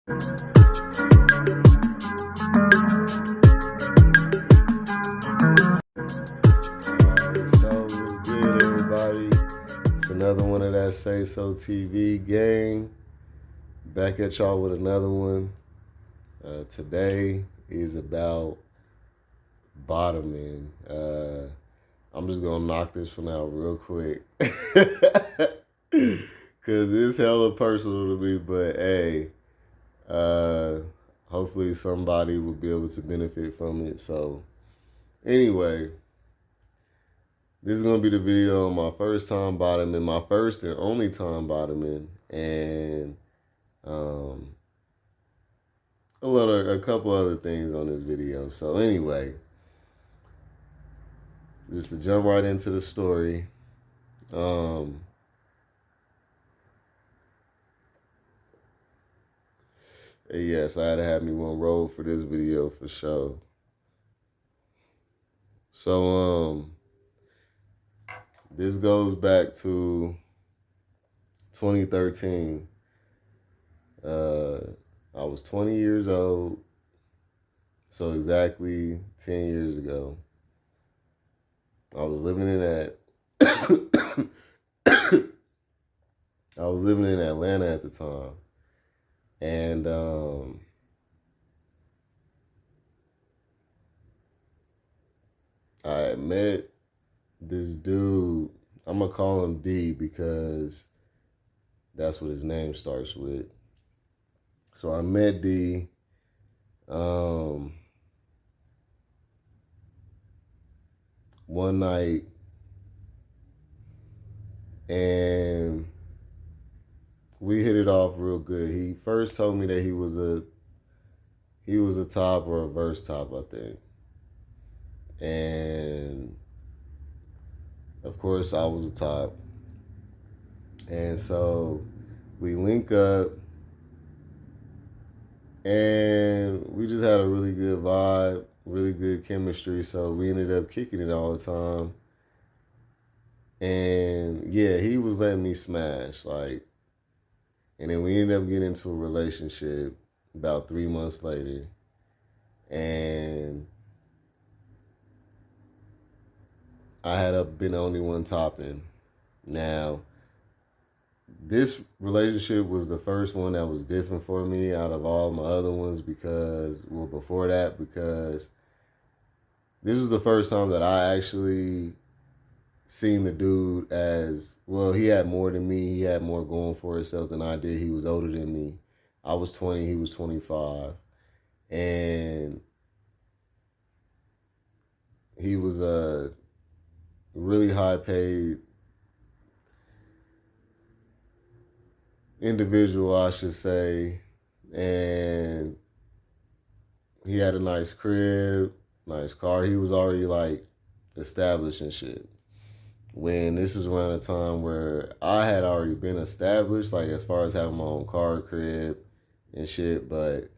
So what's good, everybody? It's another one of that Say So TV gang. Back at y'all with another one. Today is about bottoming. I'm just gonna knock this one out real quick. Cause it's hella personal to me, but hey, uh, hopefully somebody will be able to benefit from it. So anyway, this is gonna be the video on my first time bottoming, my first and only time bottoming, and um, a couple other things on this video. So anyway, just to jump right into the story. Yes, I had to have me one roll for this video for sure. So this goes back to 2013. I was 20 years old, so exactly 10 years ago. I was living in that. I was living in Atlanta at the time, and I met this dude. I'm gonna call him D because that's what his name starts with. So I met D. One night, and we hit it off real good. He first told me that he was a top or a verse top, I think. And of course I was a top. And so we link up and we just had a really good vibe, really good chemistry. So we ended up kicking it all the time. And yeah, he was letting me smash, like, and then we ended up getting into a relationship about 3 months later. And I had been the only one topping. Now, this relationship was the first one that was different for me out of all my other ones because this was the first time that I actually seen the dude as, well, he had more than me. He had more going for himself than I did. He was older than me. I was 20, he was 25. And he was a really high paid individual, I should say. And he had a nice crib, nice car. He was already like established and shit. When this is around a time where I had already been established, like as far as having my own car, crib, and shit. But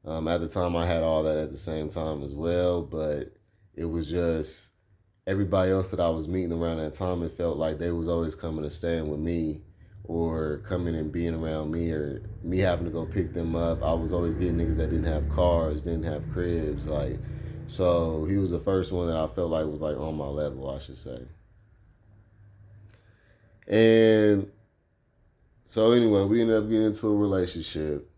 at the time, I had all that at the same time as well. But it was just everybody else that I was meeting around that time. It felt like they was always coming to stand with me, or coming and being around me, or me having to go pick them up. I was always getting niggas that didn't have cars, didn't have cribs, like. So he was the first one that I felt like was like on my level, I should say. And so anyway, we ended up getting into a relationship.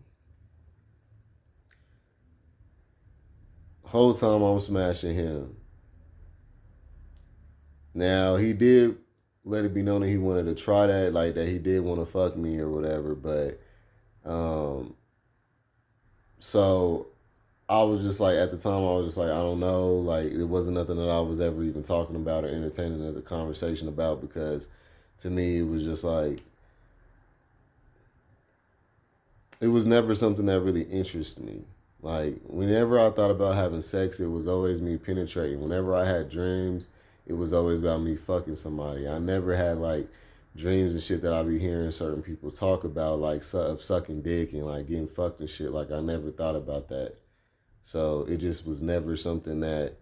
Whole time I'm smashing him. Now he did let it be known that he wanted to try that, like that he did want to fuck me or whatever, but so I was just like, at the time I was just like, I don't know, like it wasn't nothing that I was ever even talking about or entertaining the conversation about, because to me it was just like, it was never something that really interested me. Like, whenever I thought about having sex, it was always me penetrating. Whenever I had dreams, it was always about me fucking somebody. I never had, like, dreams and shit that I be hearing certain people talk about, like, of sucking dick and, like, getting fucked and shit. Like, I never thought about that. So, it just was never something that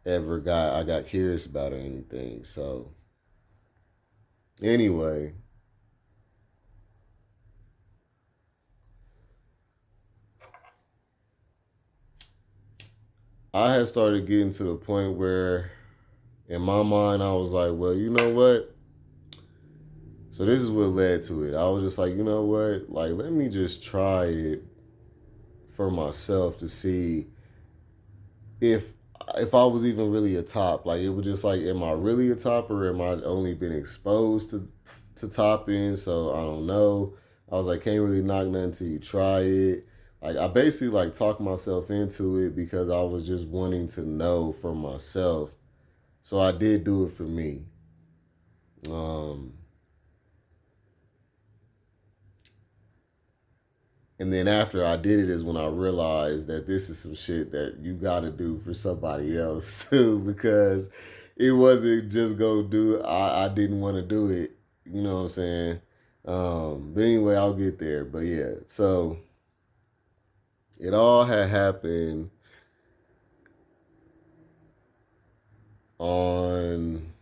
I got curious about or anything. So, anyway, I had started getting to the point where in my mind I was like, well, you know what? So this is what led to it. I was just like, you know what? Like, let me just try it for myself to see if I was even really a top. Like, it was just like, am I really a top, or am I only been exposed to topping? So I don't know. I was like, can't really knock nothing till you try it. Like, I basically like talked myself into it because I was just wanting to know for myself. So I did do it for me. Um, and then after I did it is when I realized that this is some shit that you got to do for somebody else too, because it wasn't just go do it. I didn't want to do it. You know what I'm saying? But anyway, I'll get there. But yeah, so it all had happened on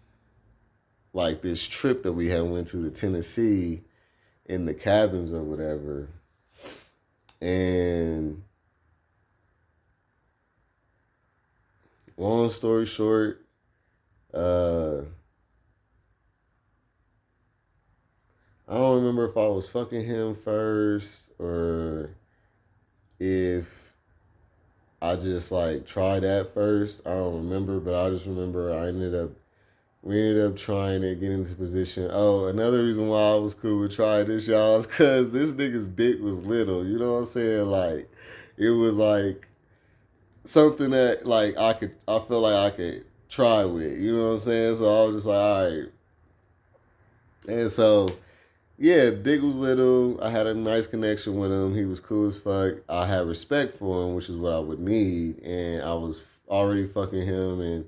like this trip that we had went to Tennessee in the cabins or whatever. And long story short, uh, I don't remember if I was fucking him first or if I just like tried that first. I don't remember, but I just remember we ended up trying to get into position. Oh, another reason why I was cool with trying this, y'all, is because this nigga's dick was little. You know what I'm saying? Like, it was like something that like I feel like I could try with. You know what I'm saying? So I was just like, all right. And so yeah, Dick was little. I had a nice connection with him. He was cool as fuck. I had respect for him, which is what I would need. And I was already fucking him, and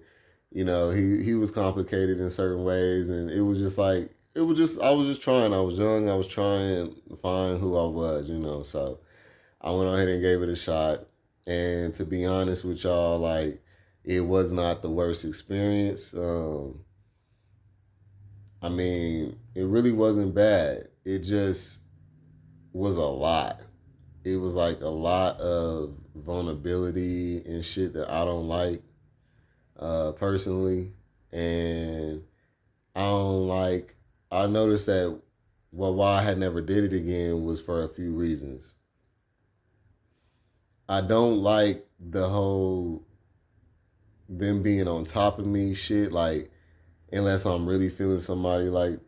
you know, he was complicated in certain ways, and it was just like I was just trying. I was young. I was trying to find who I was, you know. So I went ahead and gave it a shot. And to be honest with y'all, like it was not the worst experience. I mean, it really wasn't bad. It just was a lot. It was like a lot of vulnerability and shit that I don't like personally. And I don't like, I noticed that, well, why I had never did it again was for a few reasons. I don't like the whole them being on top of me shit, like, unless I'm really feeling somebody like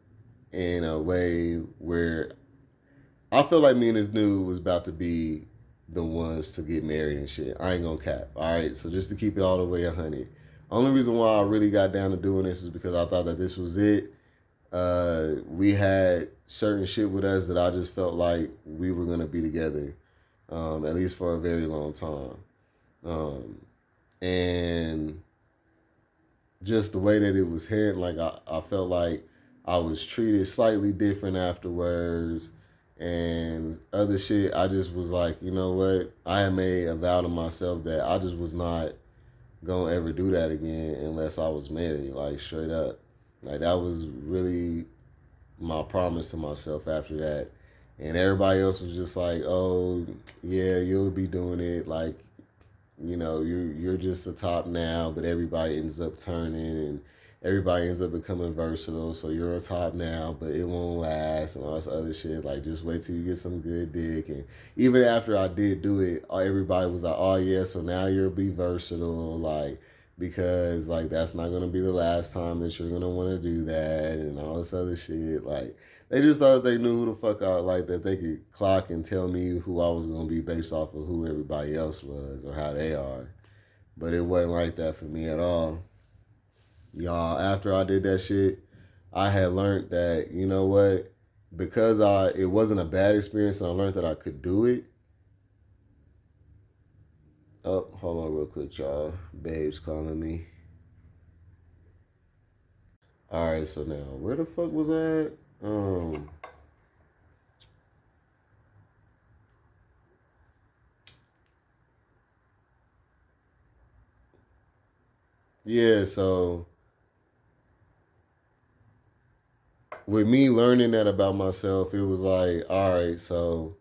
in a way where I feel like me and this dude was about to be the ones to get married and shit. I ain't gonna cap. All right, so just to keep it all the way 100. Only reason why I really got down to doing this is because I thought that this was it. We had certain shit with us that I just felt like we were gonna be together, at least for a very long time. Um, and just the way that it was handled, like I felt like I was treated slightly different afterwards and other shit. I just was like, you know what? I had made a vow to myself that I just was not gonna ever do that again unless I was married, like straight up. Like that was really my promise to myself after that. And everybody else was just like, oh, yeah, you'll be doing it. Like, you know, you're just a top now, but everybody ends up turning and everybody ends up becoming versatile. So you're a top now, but it won't last and all this other shit. Like just wait till you get some good dick. And even after I did do it, everybody was like, oh yeah, so now you'll be versatile, like because like that's not gonna be the last time that you're gonna want to do that and all this other shit. Like they just thought they knew who the fuck I like that they could clock and tell me who I was gonna be based off of who everybody else was or how they are. But it wasn't like that for me at all. Y'all, after I did that shit, I had learned that, you know what, because it wasn't a bad experience and I learned that I could do it. Oh, hold on real quick, y'all. Babe's calling me. Alright, so now where the fuck was I at? Yeah, so with me learning that about myself, it was like, all right, so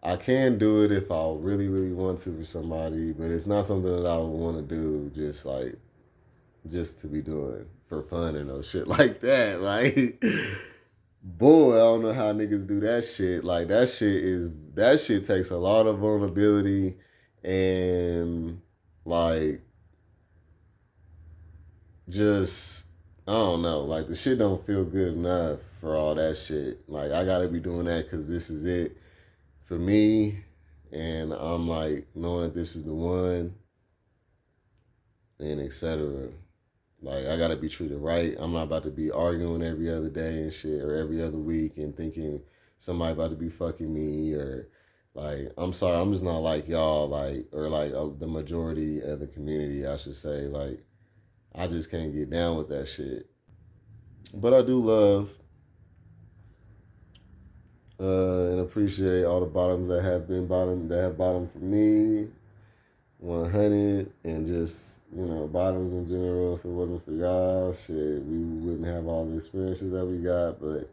I can do it if I really, really want to for somebody, but it's not something that I would want to do just to be doing for fun or no shit like that. Like, boy, I don't know how niggas do that shit. Like that shit takes a lot of vulnerability and like just I don't know. Like the shit don't feel good enough for all that shit. Like I gotta be doing that because this is it for me, and I'm like knowing that this is the one, and etc. Like I gotta be treated right. I'm not about to be arguing every other day and shit, or every other week, and thinking somebody about to be fucking me, or like I'm sorry, I'm just not like y'all, like or like the majority of the community, I should say. Like I just can't get down with that shit. But I do love and appreciate all the bottoms that have bottomed for me, 100, and just bottoms in general. If it wasn't for y'all, shit, we wouldn't have all the experiences that we got. But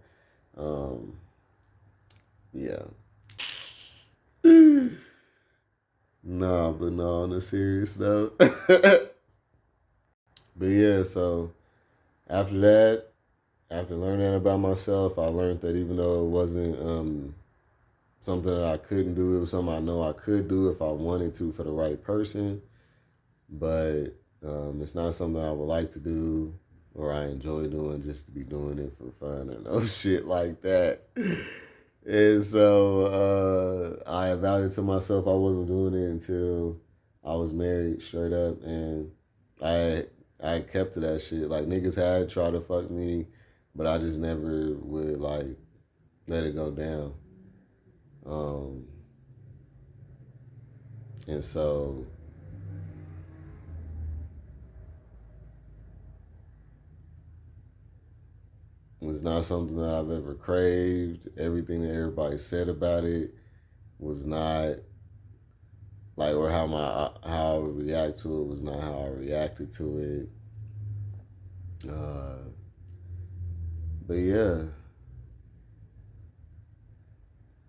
um, yeah, nah, but no, on a serious note. But yeah, so after that, after learning about myself, I learned that even though it wasn't something that I couldn't do, it was something I know I could do if I wanted to for the right person. But it's not something I would like to do or I enjoy doing just to be doing it for fun or no shit like that. And so I vowed to myself I wasn't doing it until I was married, straight up, and I I kept to that shit. Like niggas had tried to fuck me, but I just never would like let it go down. Um, and so it's not something that I've ever craved. Everything that everybody said about it was not like, or how I would react to it was not how I reacted to it. Uh, but yeah,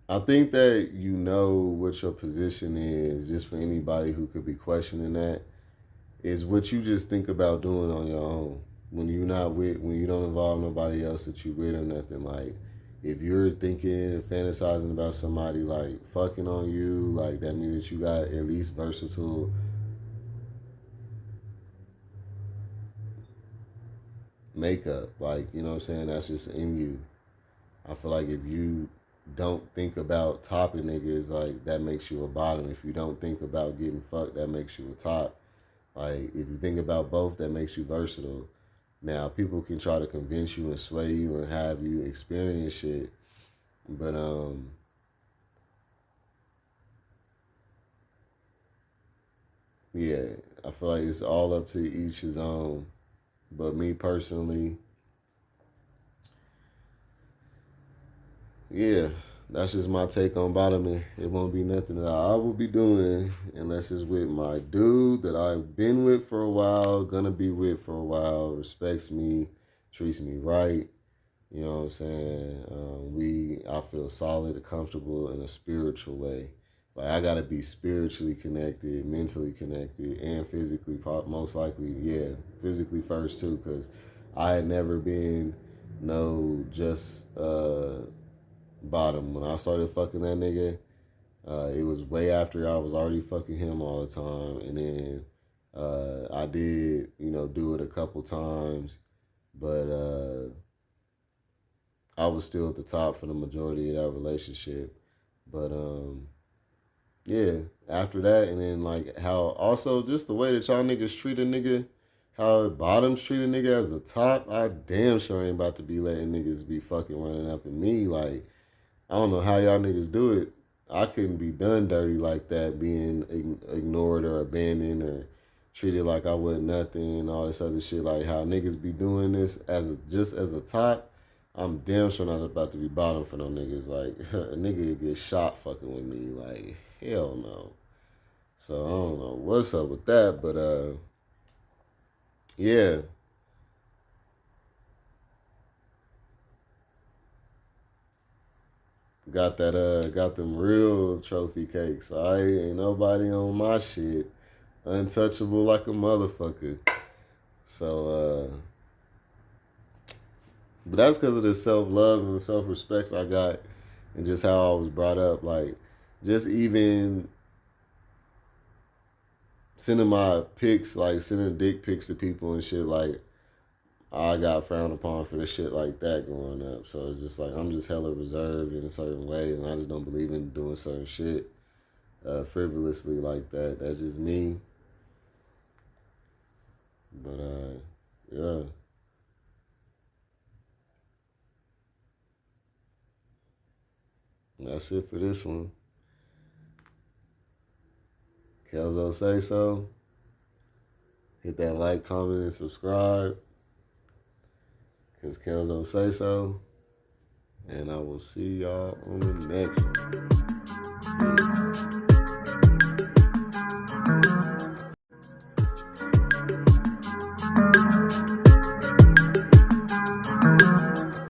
I think that what your position is. Just for anybody who could be questioning that, is what you just think about doing on your own when you don't involve nobody else that you with or nothing. Like if you're thinking and fantasizing about somebody like fucking on you, like that means that you got at least versatile makeup. Like, you know what I'm saying? That's just in you. I feel like if you don't think about topping niggas, like that makes you a bottom. If you don't think about getting fucked, that makes you a top. Like if you think about both, that makes you versatile. Now people can try to convince you and sway you and have you experience shit, but yeah, I feel like it's all up to each his own. But me personally, yeah, that's just my take on bottoming. It won't be nothing that I will be doing unless it's with my dude that I've been with for a while, gonna be with for a while, respects me, treats me right. You know what I'm saying? I feel solid, comfortable in a spiritual way. Like I gotta be spiritually connected, mentally connected, and physically. Most likely, yeah, physically first too, because I had never been no just bottom. When I started fucking that nigga, it was way after I was already fucking him all the time, and then I did, do it a couple times, but I was still at the top for the majority of that relationship. But yeah, after that, and then like how also just the way that y'all niggas treat a nigga, how bottoms treat a nigga as a top, I damn sure ain't about to be letting niggas be fucking running up in me. Like I don't know how y'all niggas do it. I couldn't be done dirty like that, being ignored or abandoned or treated like I wasn't nothing and all this other shit. Like how niggas be doing this just as a top. I'm damn sure not about to be bottom for no niggas. Like a nigga get shot fucking with me. Like hell no. So I don't know what's up with that, but yeah, got them real trophy cakes. I ain't nobody on my shit. Untouchable like a motherfucker. So but that's because of the self love and the self respect I got and just how I was brought up. Like just even sending my pics, like sending dick pics to people and shit, like I got frowned upon for the shit like that growing up. So it's just like I'm just hella reserved in a certain way, and I just don't believe in doing certain shit frivolously like that. That's just me. But yeah, that's it for this one. Kelzo say so. Hit that like, comment, and subscribe. Cause Kelzo say so. And I will see y'all on the next one.